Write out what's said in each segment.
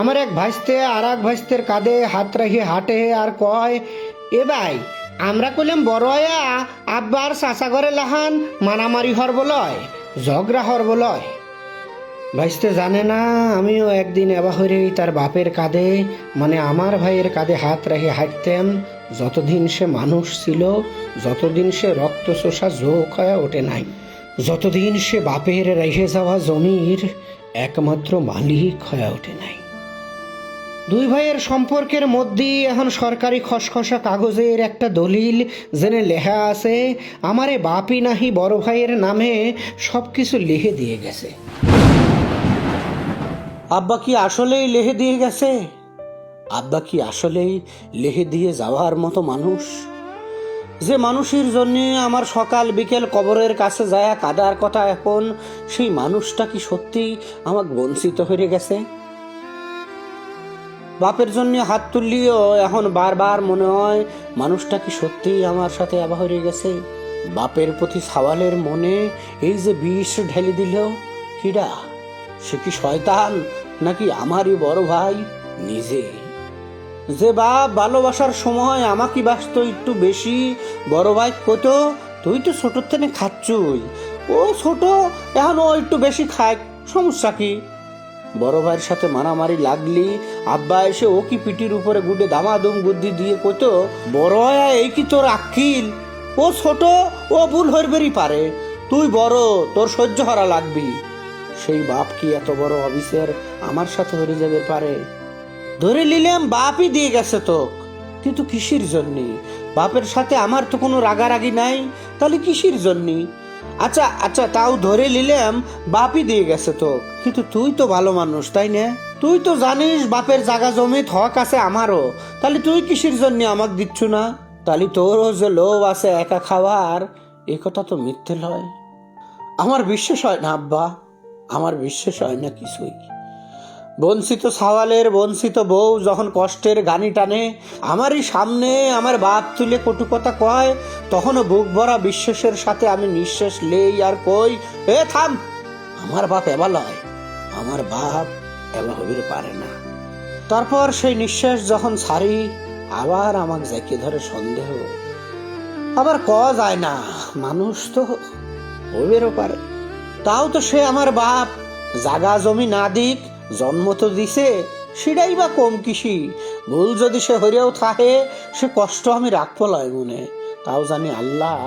আমার এক ভাইস্তে আর এক ভাইস্তের কাঁধে হাত রাখি হাঁটে আর কয়, এ ভাই আমরা কইলাম বড় হয়া আব্বার চাচা ঘরে লাহান মারামারি হরব লয়, ঝগড়া হরব লয়। ভাইস্তে জানে না আমিও একদিন এবাহরেই তার বাপের কাঁধে মানে আমার ভাইয়ের কাঁধে হাত রেখে হাঁটতাম, যতদিন সে মানুষ ছিল, যতদিন সে রক্ত চোষা যোগ হয়ে ওঠে নাই, যতদিন সে বাপের রেখে যাওয়া জমির একমাত্র মালিক হয়ে ওঠে নাই। দুই ভাইয়ের সম্পর্কের মধ্যেই এখন সরকারি খসখসা কাগজের একটা দলিল জেনে লেখা আছে, আমারে বাপই নাহি বড় ভাইয়ের নামে সব কিছু লিখে দিয়ে গেছে। আব্বা কি আসলেই লিখে দিয়ে গেছে? আব্বা কি আসলেই লিখে দিয়ে যাওয়ার মতো মানুষ? যে মানুষের জন্য আমার সকাল বিকেল কবরের কাছে যায় কাদার কথা, এখন সেই মানুষটা কি সত্যি আমাকে বঞ্চিত হয়ে গেছে? বাপের জন্য হাত তুললিও এখন বারবার মনে হয় মানুষটা কি সত্যিই আমার সাথে আবার হয়ে গেছে। বাপের প্রতি সওয়ালের মনে এই যে বিষ ঢেলে দিল, কিডা? সে কি শয়তান নাকি আমারই বড় ভাই নিজে? যে বাপ ভালোবাসার সময় আমাকে বাসতো একটু বেশি, বড় ভাই কত তুই তো ছোটোর থেকে খাচ্ছুই, ও ছোট এখন ও একটু বেশি খায়, সমস্যা কি? বড় ভাইয়ের সাথে মারামারি লাগলি আব্বা এসে ও কি পিটির উপরে গুডে দামাদুম বুদ্ধি দিয়ে কত, বড় হয়া এই কি তোর আক্কিল? ও ছোট, ও ভুল হইবেরই পারে, তুই বড়, তোর সহ্য হারা লাগবি। সেই বাপ কি এত বড় অফিসের আমার সাথে হয়ে যাবে পারে? ধরে নিলাম বাপই দিয়ে গেছে তো, কিন্তু কিসের জন্য? বাপের সাথে আমার তো কোনো রাগারাগি নাই, তাহলে কিসের জন্য? আচ্ছা আচ্ছা তাও ধরে নিলাম বাপই দিয়ে গেছে তো, কিন্তু তুই তো ভালো মানুষ তাই না? তুই তো জানিস বাপের জায়গা জমি হক আছে আমারও, তাহলে তুই কিসের জন্য আমাকে দিচ্ছ না? তাহলে তোরও যে লোভ আছে একা খাওয়ার, এ কথা তো মিথ্যে লয়। আমার বিশ্বাস হয় না আব্বা, আমার বিশ্বাস হয় না কিছুই। বঞ্চিত সাওয়ালের বঞ্চিত বউ যখন কষ্টের গানি টানে আমারই সামনে আমার বাপ তুলে কটু কথা কয়, তখনও বুক ভরা বিশ্বাসের সাথে আমি নিঃশ্বাস লেই আর কই, এ থাম, আমার বাপ এবার লয়, আমার বাপ এবার হবির পারে না। তারপর সেই নিঃশ্বাস যখন ছাড়ি আবার আমাকে জাকিয়ে ধরে সন্দেহ, আবার কওয়া যায় না মানুষ তো হবেরও পারে। তাও তো সে আমার বাপ, জাগা জমি না দিক জন্ম তো দিছে, সেটাই বা কম কিসি? ভুল যদি সে হইয়াও থাকে সে কষ্ট আমি রাখবো লয় মনে, তাও জানি আল্লাহ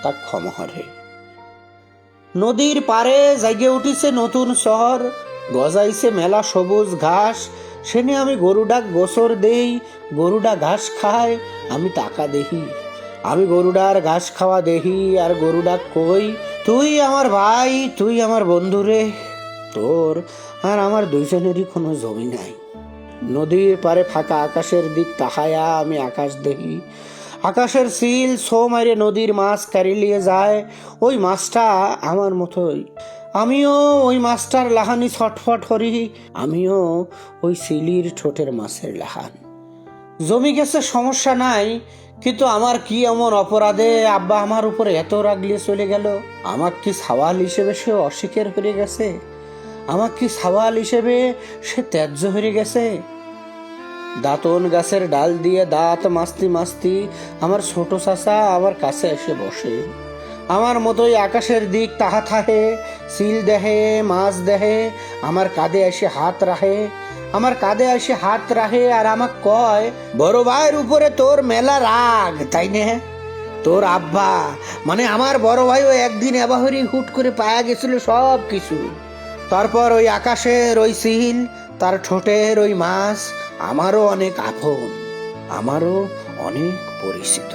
তার ক্ষমা হরে। নদীর পারে জাগে উঠিছে নতুন শহর, গজাইছে মেলা সবুজ ঘাস, সেনে আমি গরুডাক গোসর দেই, গরুডা ঘাস খায়, আমি টাকা দেহি, আমি গরুডার ঘাস খাওয়া দেহি আর গরুডাক কই, তুই আমার ভাই, তুই আমার বন্ধু রে, তোর আর আমার দুইজনেরই কোনো জমি নাই। নদীর পারে ফাঁকা আকাশের দিক তাহায়া আমি আকাশ দেখি, আকাশের সিল ছো মারে নদীর মাছ কারিলিয়ে যায়, ওই মাছটা আমার মতোই, আমিও ওই মাছটার লাহানি ছটফট করি, আমিও ওই সিলির ঠোঁটের মাছের লাহান। জমি গেছে সমস্যা নাই, কিন্তু আমার কি এমন অপরাধে আব্বা আমার উপরে এত রাগলিয়ে চলে গেল? আমার কি সওয়াল হিসেবে সে অস্বীকার হয়ে গেছে? আমার কি সওয়াল হিসেবে সে ত্যায্য হয়ে গেছে? দাঁতন গাছের ডাল দিয়ে দাঁত মাস্তি মাস্তি আমার ছোট চাচা আমার কাছে এসে বসে, আমার মতোই আকাশের দিক তাহা থাহে, সিল দেহে মাছ দেহে, আমার কাঁধে এসে হাত রাখে, আমার কাঁধে এসে হাত রাখে আর আমাক কয়, বড় ভাইয়ের উপরে তোর মেলা রাগ তাই না? তোর আব্বা মানে আমার বড় ভাইও একদিন এবাহরি হুট করে পায়া গেছিল সব কিছু। তারপর ওই আকাশের ওই সিল, তার ঠোঁটের ওই মাছ আমারও অনেক আপন, আমারও অনেক পরিচিত।